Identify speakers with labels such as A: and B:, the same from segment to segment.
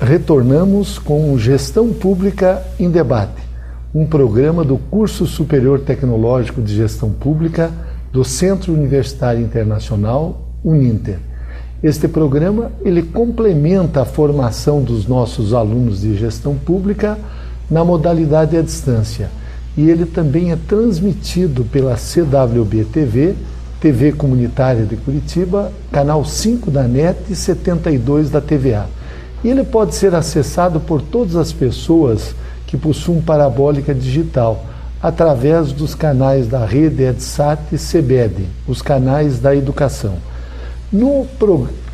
A: retornamos com Gestão Pública em Debate, um programa do Curso Superior Tecnológico de Gestão Pública do Centro Universitário Internacional, Uninter. Este programa, ele complementa a formação dos nossos alunos de gestão pública na modalidade à distância. E ele também é transmitido pela CWB-TV, TV Comunitária de Curitiba, canal 5 da NET e 72 da TVA. E ele pode ser acessado por todas as pessoas que possuem parabólica digital, através dos canais da rede EdSat e CBED, os canais da educação.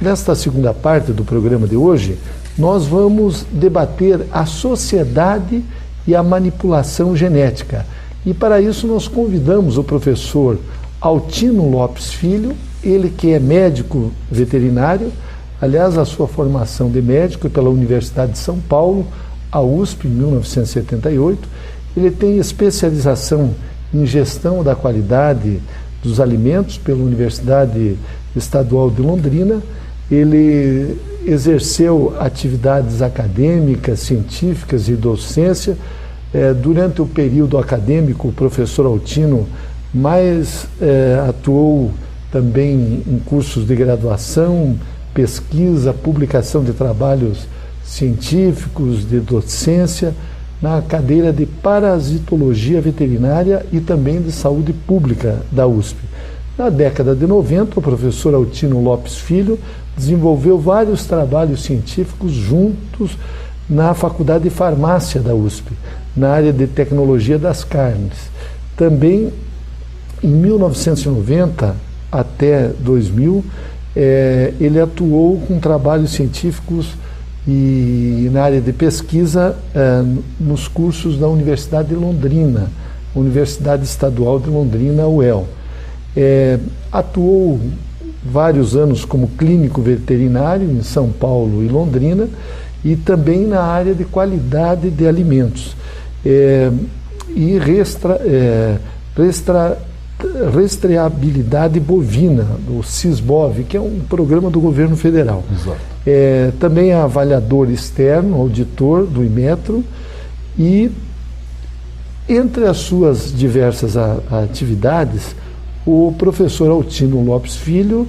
A: Nesta segunda parte do programa de hoje, nós vamos debater a sociedade e a manipulação genética. E para isso nós convidamos o professor Altino Lopes Filho, ele que é médico veterinário, aliás, a sua formação de médico é pela Universidade de São Paulo, a USP, em 1978. Ele tem especialização em gestão da qualidade dos alimentos pela Universidade Estadual de Londrina. Ele exerceu atividades acadêmicas, científicas e docência. Durante o período acadêmico, o professor Altino mais atuou também em cursos de graduação, pesquisa, publicação de trabalhos científicos, de docência, na cadeira de parasitologia veterinária e também de saúde pública da USP. Na década de 90, o professor Altino Lopes Filho desenvolveu vários trabalhos científicos juntos na Faculdade de Farmácia da USP, na área de tecnologia das carnes. Também, em 1990 até 2000, ele atuou com trabalhos científicos e na área de pesquisa nos cursos da Universidade de Londrina, Universidade Estadual de Londrina, UEL. Atuou vários anos como clínico veterinário em São Paulo e Londrina e também na área de qualidade de alimentos e rastreabilidade bovina, do CISBOV, que é um programa do governo federal.
B: Exato.
A: Também é avaliador externo, auditor do Inmetro, e entre as suas diversas atividades, o professor Altino Lopes Filho,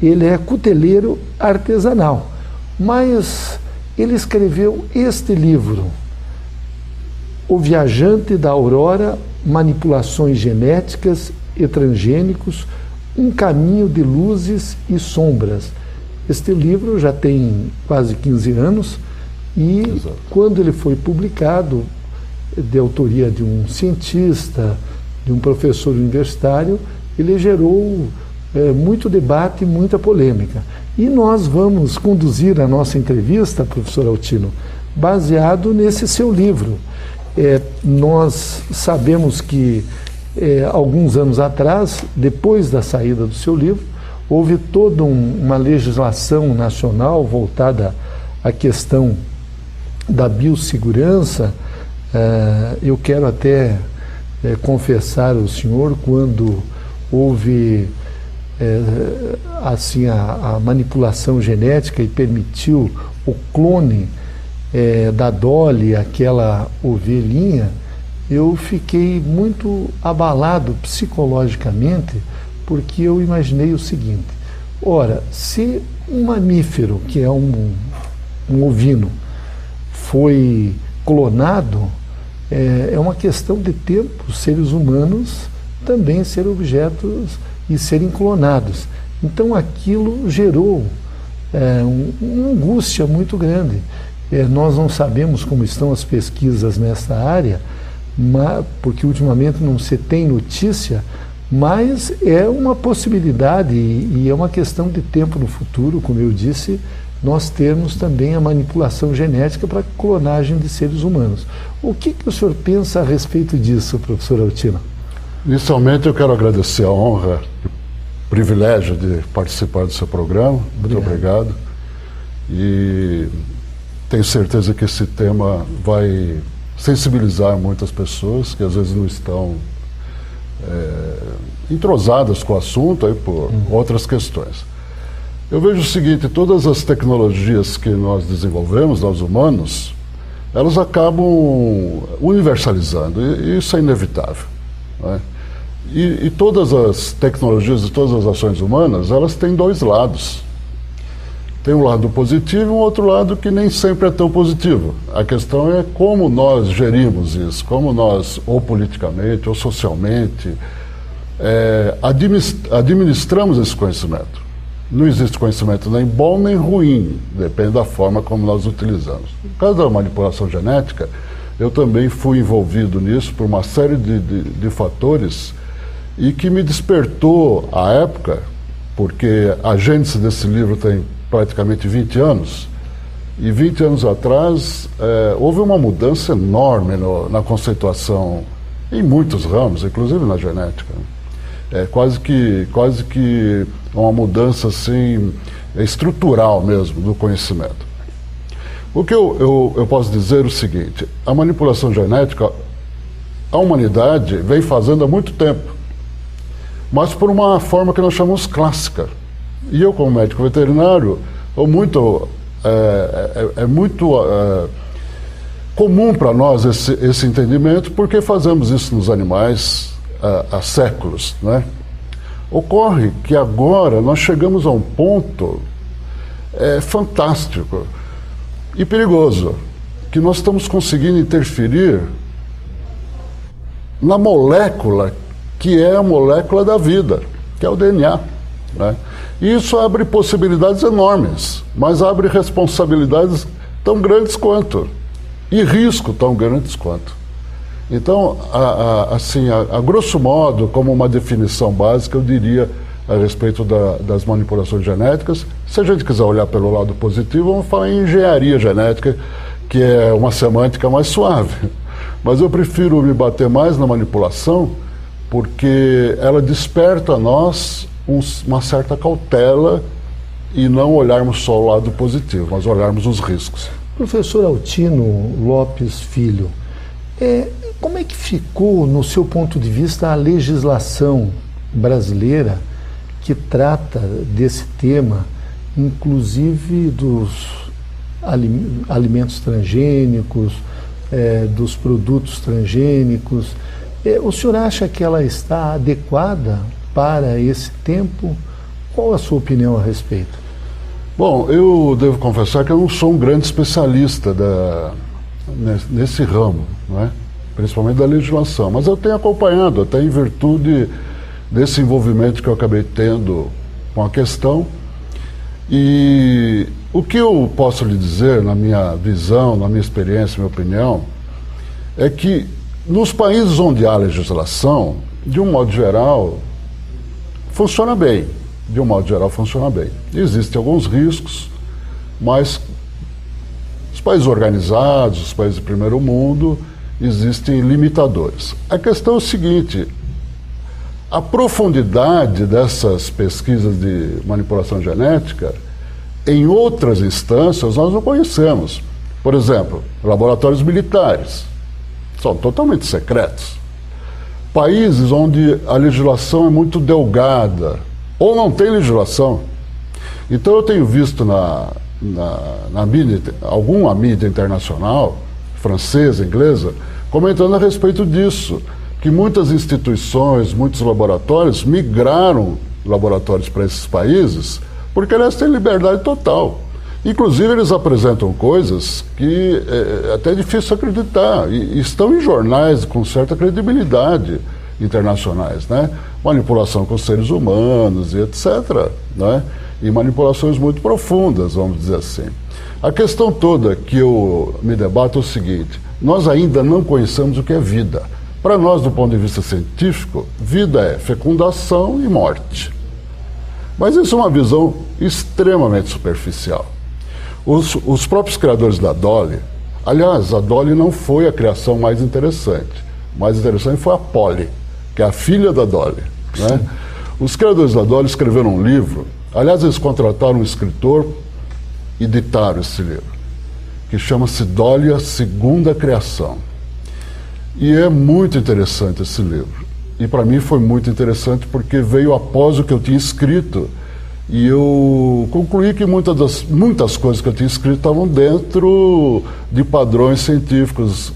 A: ele é cuteleiro artesanal, mas ele escreveu este livro, O Viajante da Aurora, Manipulações Genéticas e Transgênicos, um caminho de luzes e sombras. Este livro já tem quase 15 anos e, exato, quando ele foi publicado, de autoria de um cientista, de um professor universitário, ele gerou muito debate e muita polêmica. E nós vamos conduzir a nossa entrevista, professor Altino, baseado nesse seu livro. Nós sabemos que alguns anos atrás, depois da saída do seu livro, houve toda uma legislação nacional voltada à questão da biossegurança. Eu quero até confessar ao senhor, quando houve assim a manipulação genética e permitiu o clone da Dolly, aquela ovelhinha, eu fiquei muito abalado psicologicamente, porque eu imaginei o seguinte: ora, se um mamífero, que é um ovino, foi clonado, é uma questão de tempo os seres humanos também serem objetos e serem clonados. Então aquilo gerou uma angústia muito grande. Nós não sabemos como estão as pesquisas nessa área, porque ultimamente não se tem notícia, mas é uma possibilidade e é uma questão de tempo no futuro, como eu disse, nós termos também a manipulação genética para clonagem de seres humanos. O que o senhor pensa a respeito disso, professor Altino?
B: Inicialmente eu quero agradecer a honra e o privilégio de participar do seu programa. Muito obrigado. E tenho certeza que esse tema vai sensibilizar muitas pessoas que às vezes não estão entrosadas com o assunto aí por outras questões. Eu vejo o seguinte: todas as tecnologias que nós desenvolvemos, nós humanos, elas acabam universalizando, e isso é inevitável, né? E todas as tecnologias e todas as ações humanas, elas têm dois lados. Tem um lado positivo e um outro lado que nem sempre é tão positivo. A questão é como nós gerimos isso, como nós, ou politicamente, ou socialmente, administramos esse conhecimento. Não existe conhecimento nem bom nem ruim, depende da forma como nós utilizamos. No caso da manipulação genética, eu também fui envolvido nisso por uma série de fatores, e que me despertou à época, porque a gênese desse livro tem praticamente 20 anos, e 20 anos atrás houve uma mudança enorme na conceituação em muitos ramos, inclusive na genética. Quase que uma mudança assim, estrutural mesmo do conhecimento. O que eu posso dizer é o seguinte: a manipulação genética, a humanidade vem fazendo há muito tempo, mas por uma forma que nós chamamos clássica. E eu, como médico veterinário, é muito comum para nós esse entendimento, porque fazemos isso nos animais há séculos, né? Ocorre que agora nós chegamos a um ponto fantástico e perigoso, que nós estamos conseguindo interferir na molécula que é a molécula da vida, que é o DNA, né? E isso abre possibilidades enormes, mas abre responsabilidades tão grandes quanto, e risco tão grandes quanto. Então, a grosso modo, como uma definição básica, eu diria a respeito das manipulações genéticas. Se a gente quiser olhar pelo lado positivo, vamos falar em engenharia genética, que é uma semântica mais suave. Mas eu prefiro me bater mais na manipulação, porque ela desperta a nós uma certa cautela, e não olharmos só o lado positivo, mas olharmos os riscos.
A: Professor Altino Lopes Filho, como é que ficou, no seu ponto de vista, a legislação brasileira que trata desse tema, inclusive dos alimentos transgênicos, dos produtos transgênicos? O senhor acha que ela está adequada para esse tempo? Qual a sua opinião a respeito?
B: Bom, eu devo confessar que eu não sou um grande especialista nesse ramo, não é? Principalmente da legislação, mas eu tenho acompanhado, até em virtude desse envolvimento que eu acabei tendo com a questão. E o que eu posso lhe dizer, na minha visão, na minha experiência, minha opinião, é que nos países onde há legislação, de um modo geral, funciona bem. De um modo geral, funciona bem. Existem alguns riscos, mas os países organizados, os países de primeiro mundo, existem limitadores. A questão é o seguinte: a profundidade dessas pesquisas de manipulação genética, em outras instâncias, nós não conhecemos. Por exemplo, laboratórios militares são totalmente secretos. Países onde a legislação é muito delgada, ou não tem legislação. Então eu tenho visto na mídia, alguma mídia internacional, francesa, inglesa, comentando a respeito disso, que muitas instituições, muitos laboratórios migraram laboratórios para esses países, porque eles têm liberdade total. Inclusive eles apresentam coisas que é até difícil acreditar, e estão em jornais com certa credibilidade internacionais, né? Manipulação com seres humanos e etc., né? E manipulações muito profundas, vamos dizer assim. A questão toda que eu me debato é o seguinte: nós ainda não conhecemos o que é vida. Para nós, do ponto de vista científico, vida é fecundação e morte. Mas isso é uma visão extremamente superficial. Os próprios criadores da Dolly, aliás, a Dolly não foi a criação mais interessante. O mais interessante foi a Polly, que é a filha da Dolly, né? Os criadores da Dolly escreveram um livro. Aliás, eles contrataram um escritor e editaram esse livro, que chama-se Dolly, a Segunda Criação. E é muito interessante esse livro. E para mim foi muito interessante porque veio após o que eu tinha escrito E eu concluí que muitas coisas que eu tinha escrito estavam dentro de padrões científicos,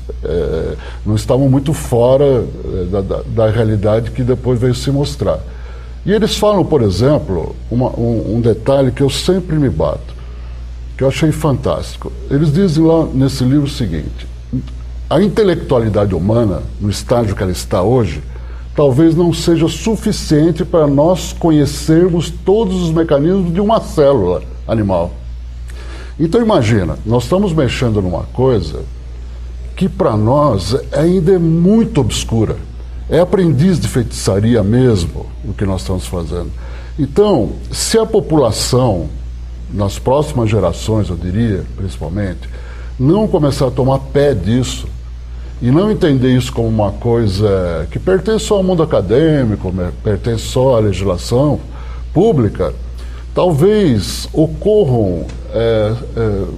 B: não estavam muito fora da realidade que depois veio se mostrar. E eles falam, por exemplo, um detalhe que eu sempre me bato, que eu achei fantástico. Eles dizem lá nesse livro o seguinte: a intelectualidade humana, no estágio que ela está hoje, talvez não seja suficiente para nós conhecermos todos os mecanismos de uma célula animal. Então imagina, nós estamos mexendo numa coisa que para nós ainda é muito obscura. É aprendiz de feitiçaria mesmo o que nós estamos fazendo. Então, se a população, nas próximas gerações, eu diria, principalmente, não começar a tomar pé disso, e não entender isso como uma coisa que pertence só ao mundo acadêmico, pertence só à legislação pública, talvez ocorram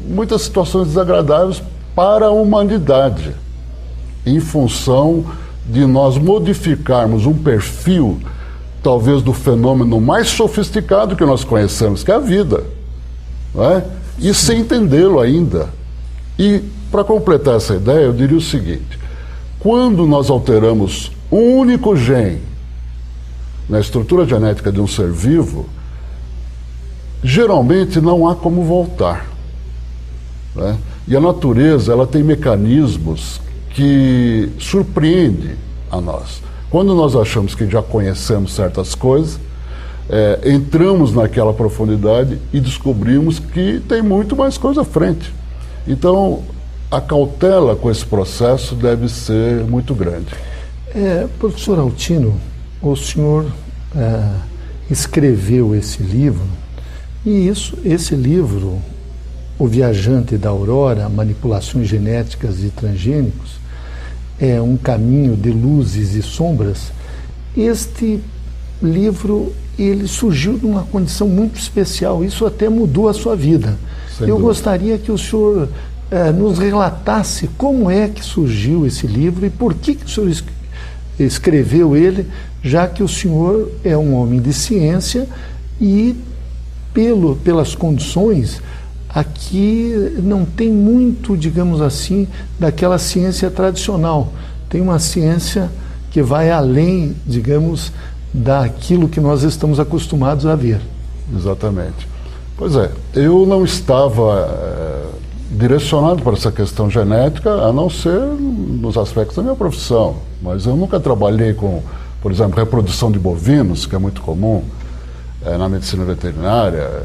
B: muitas situações desagradáveis para a humanidade, em função de nós modificarmos um perfil, talvez do fenômeno mais sofisticado que nós conhecemos, que é a vida, não é? E sem entendê-lo ainda. E, para completar essa ideia, eu diria o seguinte: quando nós alteramos um único gene na estrutura genética de um ser vivo, geralmente não há como voltar, né? E a natureza, ela tem mecanismos que surpreendem a nós. Quando nós achamos que já conhecemos certas coisas, entramos naquela profundidade e descobrimos que tem muito mais coisa à frente. Então, a cautela com esse processo deve ser muito grande.
A: Professor Altino, o senhor escreveu esse livro, e esse livro, O Viajante da Aurora, Manipulações Genéticas de Transgênicos, é um caminho de luzes e sombras. Este livro, ele surgiu de uma condição muito especial, isso até mudou a sua vida. Eu gostaria que o senhor nos relatasse como é que surgiu esse livro e por que o senhor escreveu ele, já que o senhor é um homem de ciência e, pelas condições, aqui não tem muito, digamos assim, daquela ciência tradicional. Tem uma ciência que vai além, digamos, daquilo que nós estamos acostumados a ver.
B: Exatamente. Pois é, eu não estava direcionado para essa questão genética, a não ser nos aspectos da minha profissão. Mas eu nunca trabalhei com, por exemplo, reprodução de bovinos, que é muito comum na medicina veterinária,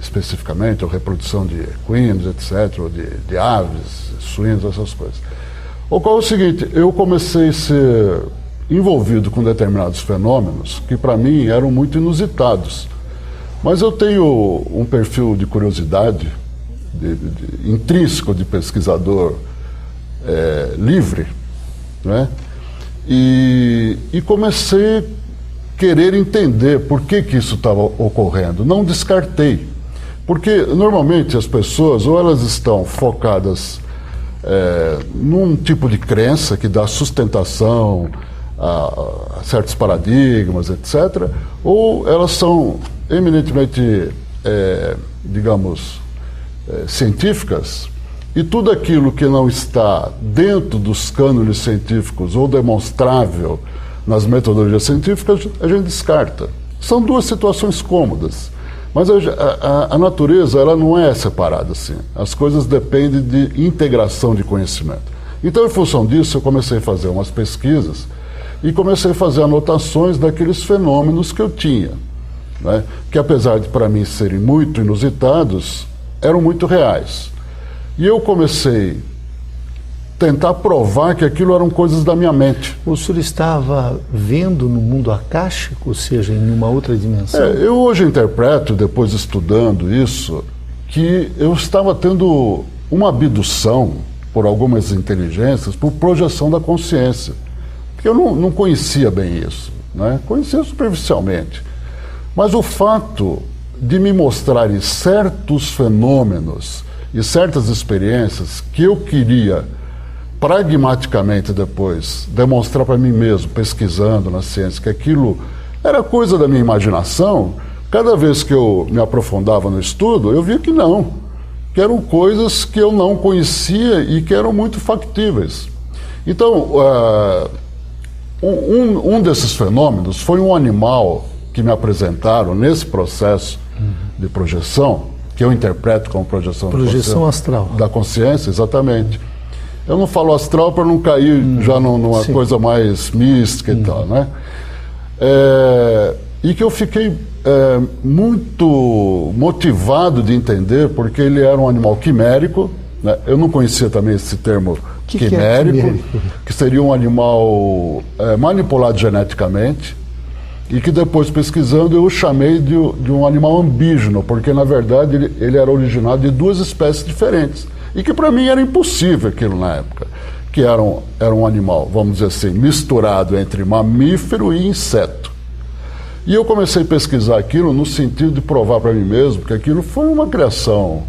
B: especificamente, ou reprodução de equinos, etc., ou de aves, suínos, essas coisas. Ocorre o seguinte: eu comecei a ser envolvido com determinados fenômenos que, para mim, eram muito inusitados. Mas eu tenho um perfil de curiosidade intrínseco de pesquisador livre, né? E comecei a querer entender por que isso estava ocorrendo. Não descartei, porque normalmente as pessoas ou elas estão focadas num tipo de crença que dá sustentação a certos paradigmas, etc., ou elas são eminentemente, digamos, científicas, e tudo aquilo que não está dentro dos cânones científicos ou demonstrável nas metodologias científicas, a gente descarta. São duas situações cômodas, mas a natureza, ela não é separada assim. As coisas dependem de integração de conhecimento. Então, em função disso, eu comecei a fazer umas pesquisas e comecei a fazer anotações daqueles fenômenos que eu tinha, né? Que, apesar de, para mim, serem muito inusitados, eram muito reais. E eu comecei a tentar provar que aquilo eram coisas da minha mente.
A: O senhor estava vendo no mundo acástico, ou seja, em uma outra dimensão?
B: Eu hoje interpreto, depois estudando isso, que eu estava tendo uma abdução por algumas inteligências, por projeção da consciência. Porque eu não conhecia bem isso, né? Conhecia superficialmente. Mas o fato de me mostrarem certos fenômenos e certas experiências que eu queria pragmaticamente depois demonstrar para mim mesmo, pesquisando na ciência, que aquilo era coisa da minha imaginação, cada vez que eu me aprofundava no estudo, eu via que não, que eram coisas que eu não conhecia e que eram muito factíveis. Então, um desses fenômenos foi um animal que me apresentaram nesse processo de projeção, que eu interpreto como projeção
A: astral
B: da consciência, exatamente. Eu não falo astral para não cair já numa coisa mais mística e tal, né? E que eu fiquei muito motivado de entender, porque ele era um animal quimérico, né? Eu não conhecia também esse termo quimérico, que seria um animal manipulado geneticamente, e que depois, pesquisando, eu o chamei de um animal ambígeno, porque na verdade ele era originado de duas espécies diferentes, e que para mim era impossível aquilo na época, que era um animal, vamos dizer assim, misturado entre mamífero e inseto. E eu comecei a pesquisar aquilo no sentido de provar para mim mesmo que aquilo foi uma criação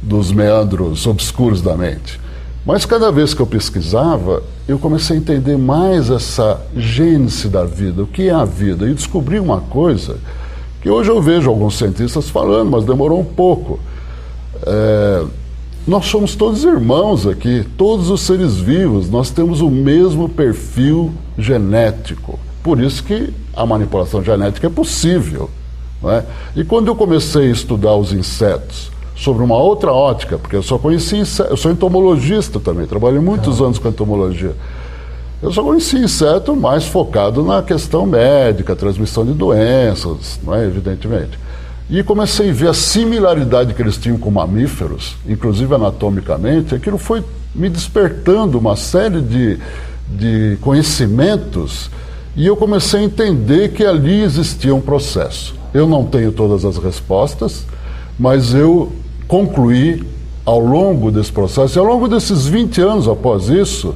B: dos meandros obscuros da mente. Mas cada vez que eu pesquisava, eu comecei a entender mais essa gênese da vida, o que é a vida, e descobri uma coisa que hoje eu vejo alguns cientistas falando, mas demorou um pouco. Nós somos todos irmãos aqui, todos os seres vivos, nós temos o mesmo perfil genético. Por isso que a manipulação genética é possível, não é? E quando eu comecei a estudar os insetos, sobre uma outra ótica, porque eu só conheci inseto, eu sou entomologista também, trabalhei muitos anos com entomologia. Eu só conheci inseto mais focado na questão médica, transmissão de doenças, não é? Evidentemente. E comecei a ver a similaridade que eles tinham com mamíferos, inclusive anatomicamente. Aquilo foi me despertando uma série de conhecimentos, e eu comecei a entender que ali existia um processo. Eu não tenho todas as respostas, mas eu concluí ao longo desse processo, e ao longo desses 20 anos após isso,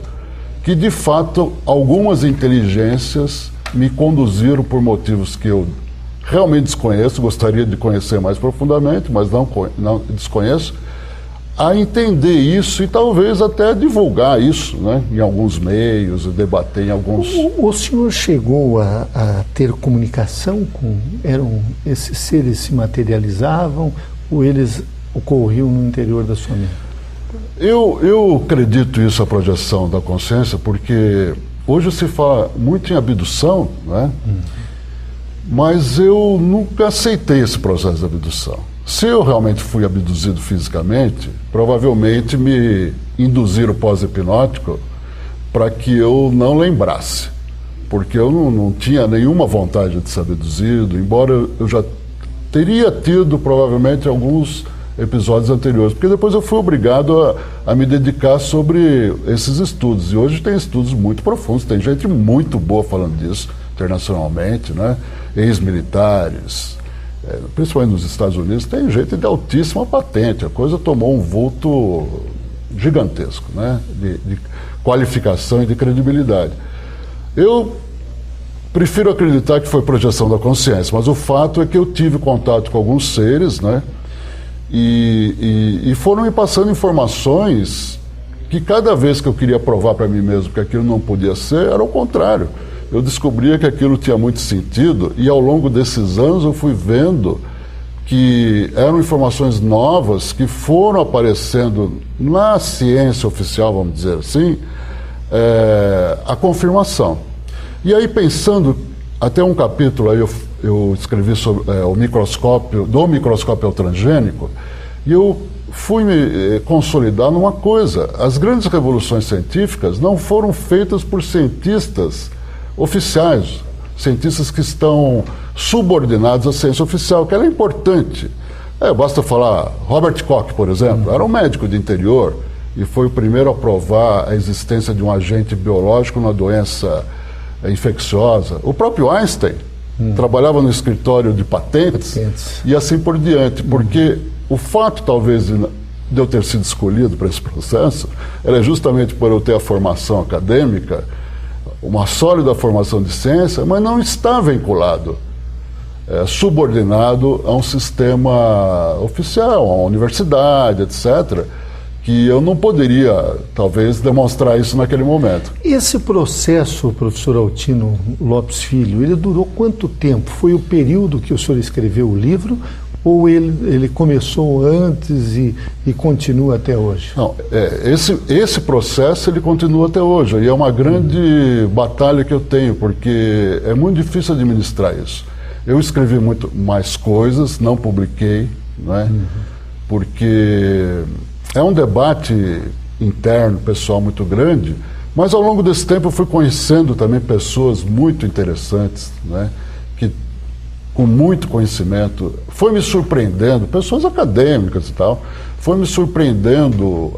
B: que de fato algumas inteligências me conduziram por motivos que eu realmente desconheço, gostaria de conhecer mais profundamente, mas não desconheço, a entender isso e talvez até divulgar isso, né, em alguns meios, debater em alguns...
A: O senhor chegou a ter comunicação com... esses seres se materializavam ou eles ocorriam no interior da sua mente?
B: Eu acredito isso, a projeção da consciência, porque hoje se fala muito em abdução, né? Mas eu nunca aceitei esse processo de abdução. Se eu realmente fui abduzido fisicamente, provavelmente me induziram pós-hipnótico para que eu não lembrasse, porque eu não tinha nenhuma vontade de ser abduzido, embora eu já teria tido provavelmente alguns episódios anteriores, porque depois eu fui obrigado a me dedicar sobre esses estudos, e hoje tem estudos muito profundos, tem gente muito boa falando disso internacionalmente, né? Ex-militares, principalmente nos Estados Unidos, tem gente de altíssima patente, a coisa tomou um vulto gigantesco, né? De qualificação e de credibilidade. Eu prefiro acreditar que foi projeção da consciência, mas o fato é que eu tive contato com alguns seres, né? E foram me passando informações que cada vez que eu queria provar para mim mesmo que aquilo não podia ser, era o contrário. Eu descobria que aquilo tinha muito sentido, e ao longo desses anos eu fui vendo que eram informações novas que foram aparecendo na ciência oficial, vamos dizer assim, a confirmação. E aí, pensando, até um capítulo aí eu escrevi sobre o microscópio ao transgênico, e eu fui me consolidar numa coisa: as grandes revoluções científicas não foram feitas por cientistas oficiais, cientistas que estão subordinados à ciência oficial, que ela é importante. Basta falar, Robert Koch, por exemplo, era um médico de interior e foi o primeiro a provar a existência de um agente biológico na doença infecciosa. O próprio Einstein trabalhava no escritório de patentes e assim por diante, porque o fato, talvez, de eu ter sido escolhido para esse processo era justamente por eu ter a formação acadêmica, uma sólida formação de ciência, mas não está vinculado, subordinado a um sistema oficial, a uma universidade, etc., que eu não poderia, talvez, demonstrar isso naquele momento.
A: Esse processo, professor Altino Lopes Filho, ele durou quanto tempo? Foi o período que o senhor escreveu o livro ou ele começou antes e continua até hoje?
B: Não, esse processo ele continua até hoje e é uma grande batalha que eu tenho, porque é muito difícil administrar isso. Eu escrevi muito mais coisas, não publiquei, né? Porque é um debate interno, pessoal, muito grande, mas ao longo desse tempo eu fui conhecendo também pessoas muito interessantes, né? Que com muito conhecimento, foi me surpreendendo, pessoas acadêmicas e tal, foi me surpreendendo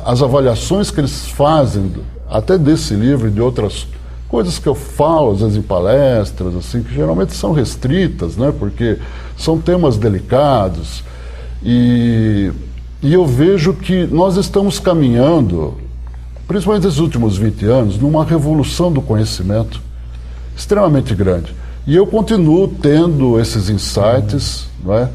B: as avaliações que eles fazem, até desse livro e de outras coisas que eu falo, às vezes em palestras, assim, que geralmente são restritas, né? Porque são temas delicados, e eu vejo que nós estamos caminhando, principalmente nesses últimos 20 anos, numa revolução do conhecimento extremamente grande. E eu continuo tendo esses insights, não é?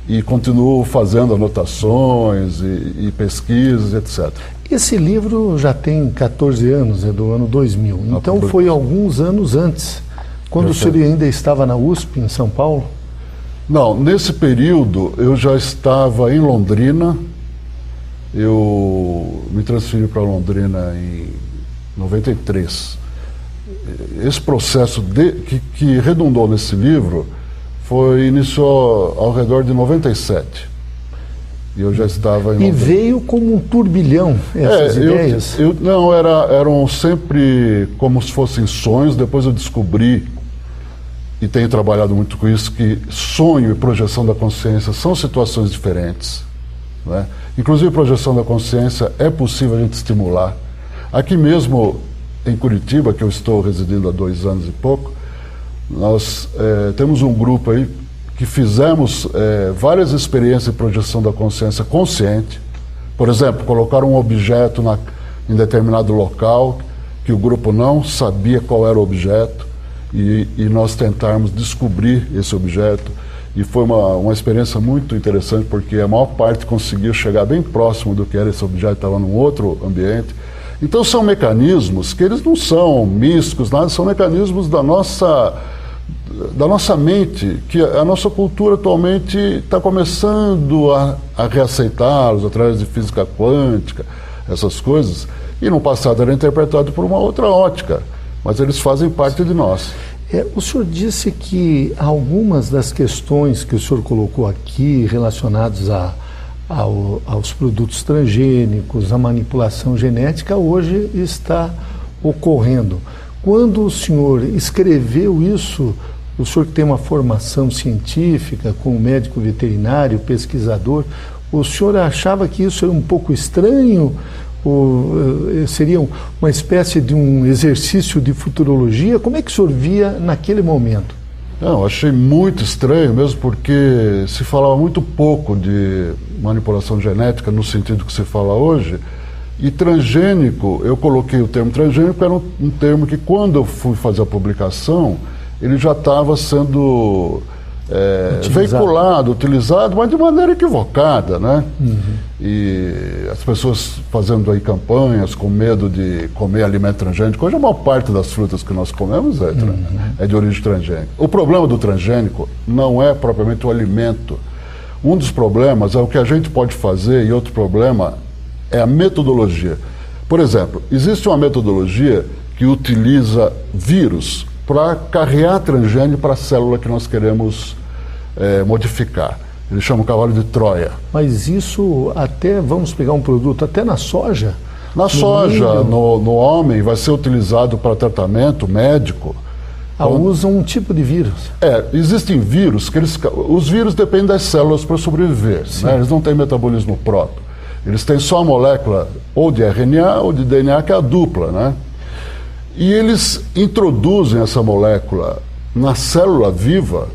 B: E continuo fazendo anotações e pesquisas, etc.
A: Esse livro já tem 14 anos, é do ano 2000. Então foi alguns anos antes, quando o senhor ainda estava na USP, em São Paulo?
B: Não, nesse período eu já estava em Londrina. Eu me transferi para Londrina em 93. Esse processo que redundou nesse livro iniciou ao redor de 97. E eu já estava em Londrina.
A: E veio como um turbilhão essas ideias?
B: Não, eram sempre como se fossem sonhos. Depois eu descobri, e tenho trabalhado muito com isso, que sonho e projeção da consciência são situações diferentes, né? Inclusive, projeção da consciência é possível a gente estimular. Aqui mesmo em Curitiba, que eu estou residindo há 2 anos e pouco, nós temos um grupo aí que fizemos várias experiências de projeção da consciência consciente. Por exemplo, colocar um objeto em determinado local que o grupo não sabia qual era o objeto e nós tentarmos descobrir esse objeto. E foi uma experiência muito interessante, porque a maior parte conseguiu chegar bem próximo do que era esse objeto, estava num outro ambiente. Então são mecanismos que eles não são místicos, nada, são mecanismos da nossa mente, que a nossa cultura atualmente está começando a reaceitá-los através de física quântica, essas coisas, e no passado era interpretado por uma outra ótica, mas eles fazem parte de nós.
A: O senhor disse que algumas das questões que o senhor colocou aqui relacionadas aos produtos transgênicos, à manipulação genética, hoje está ocorrendo. Quando o senhor escreveu isso, o senhor que tem uma formação científica, como médico veterinário, pesquisador, o senhor achava que isso era um pouco estranho? Ou seria uma espécie de um exercício de futurologia? Como é que o senhor via naquele momento?
B: Não, achei muito estranho mesmo, porque se falava muito pouco de manipulação genética no sentido que se fala hoje, e transgênico, eu coloquei o termo transgênico, era um termo que quando eu fui fazer a publicação, ele já estava sendo veiculado, utilizado, mas de maneira equivocada, né? E as pessoas fazendo aí campanhas com medo de comer alimento transgênico. Hoje a maior parte das frutas que nós comemos é de origem transgênica. O problema do transgênico não é propriamente o alimento. Um dos problemas é o que a gente pode fazer, e outro problema é a metodologia. Por exemplo, existe uma metodologia que utiliza vírus para carrear transgênio para a célula que nós queremos modificar. Eles chamam cavalo de Troia.
A: Mas isso até, vamos pegar um produto, até na soja?
B: Na soja, no homem, vai ser utilizado para tratamento médico.
A: Usam um tipo de vírus.
B: Existem vírus que os vírus dependem das células para sobreviver, né? Eles não têm metabolismo próprio. Eles têm só a molécula ou de RNA ou de DNA, que é a dupla, né? E eles introduzem essa molécula na célula viva,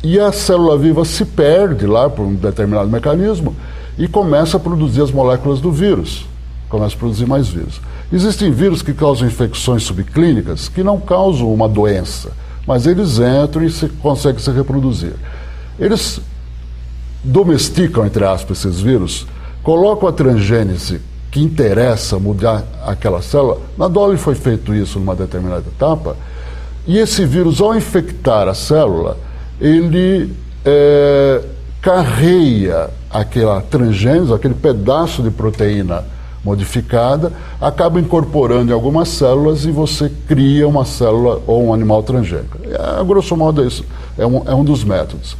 B: e a célula viva se perde lá por um determinado mecanismo e começa a produzir as moléculas do vírus, começa a produzir mais vírus. Existem vírus que causam infecções subclínicas que não causam uma doença, mas eles entram e conseguem se reproduzir. Eles domesticam, entre aspas, esses vírus, colocam a transgênese que interessa mudar aquela célula. Na Dolly foi feito isso numa determinada etapa, e esse vírus, ao infectar a célula, ele carreia aquela transgênese, aquele pedaço de proteína modificada, acaba incorporando em algumas células e você cria uma célula ou um animal transgênico. A grosso modo, isso é um dos métodos.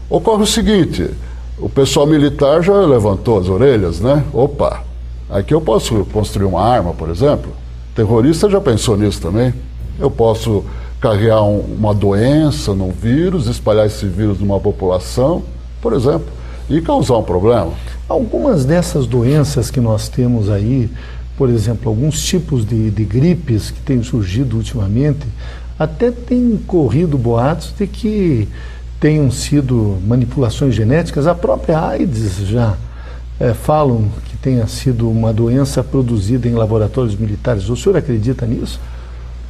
B: Ocorre o seguinte: o pessoal militar já levantou as orelhas, né? Opa, aqui eu posso construir uma arma, por exemplo. O terrorista já pensou nisso também. Eu posso carregar uma doença num vírus, espalhar esse vírus numa população, por exemplo, e causar um problema.
A: Algumas dessas doenças que nós temos aí, por exemplo, alguns tipos de gripes que têm surgido ultimamente, até tem corrido boatos de que tenham sido manipulações genéticas. A própria AIDS já falam que tenha sido uma doença produzida em laboratórios militares. O senhor acredita nisso?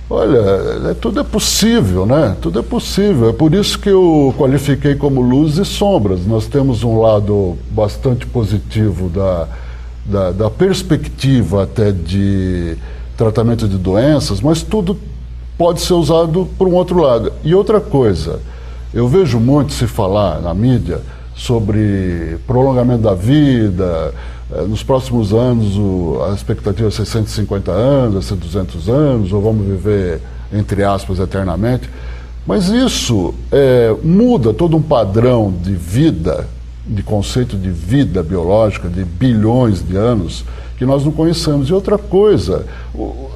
B: Olha, tudo é possível, né? Tudo é possível. É por isso que eu qualifiquei como luz e sombras. Nós temos um lado bastante positivo da perspectiva até de tratamento de doenças, mas tudo pode ser usado por um outro lado. E outra coisa, eu vejo muito se falar na mídia sobre prolongamento da vida. Nos próximos anos, a expectativa é ser 150 anos, ser 200 anos, ou vamos viver, entre aspas, eternamente. Mas isso muda todo um padrão de vida, de conceito de vida biológica, de bilhões de anos, que nós não conhecemos. E outra coisa,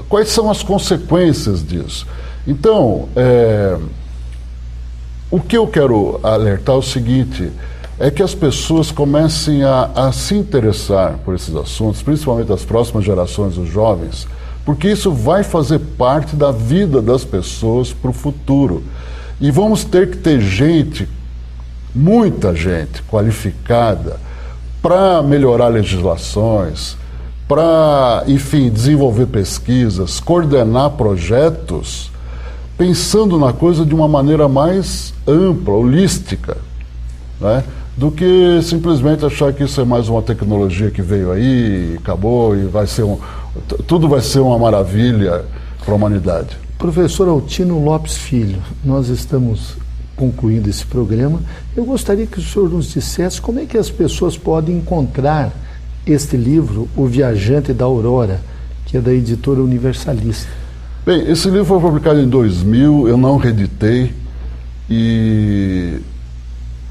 B: quais são as consequências disso? Então, o que eu quero alertar é o seguinte: é que as pessoas comecem a se interessar por esses assuntos, principalmente as próximas gerações, os jovens, porque isso vai fazer parte da vida das pessoas para o futuro. E vamos ter que ter gente, muita gente qualificada, para melhorar legislações, para, enfim, desenvolver pesquisas, coordenar projetos, pensando na coisa de uma maneira mais ampla, holística, né? Do que simplesmente achar que isso é mais uma tecnologia que veio aí, acabou e tudo vai ser uma maravilha para a humanidade.
A: Professor Altino Lopes Filho, nós estamos concluindo esse programa. Eu gostaria que o senhor nos dissesse como é que as pessoas podem encontrar este livro, O Viajante da Aurora, que é da editora Universalista.
B: Bem, esse livro foi publicado em 2000, eu não reeditei e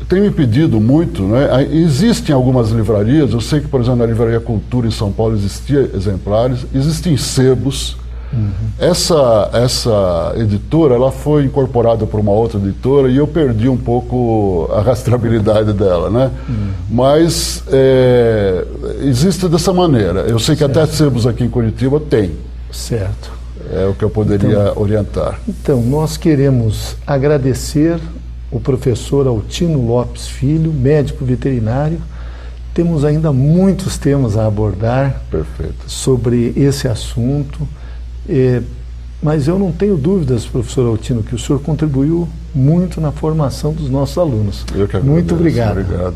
B: tem me pedido muito, né? Existem algumas livrarias, eu sei que, por exemplo, na Livraria Cultura em São Paulo existiam exemplares, existem sebos. Uhum. Essa editora, ela foi incorporada por uma outra editora e eu perdi um pouco a rastreabilidade dela, né? Uhum. Mas existe dessa maneira. Eu sei que até sebos aqui em Curitiba tem.
A: Certo.
B: É o que eu poderia orientar.
A: Então, nós queremos agradecer o professor Altino Lopes Filho, médico veterinário. Temos ainda muitos temas a abordar.
B: Perfeito. Sobre
A: esse assunto, mas eu não tenho dúvidas, professor Altino, que o senhor contribuiu muito na formação dos nossos alunos.
B: Eu que agradeço.
A: Muito obrigado.
B: Obrigado.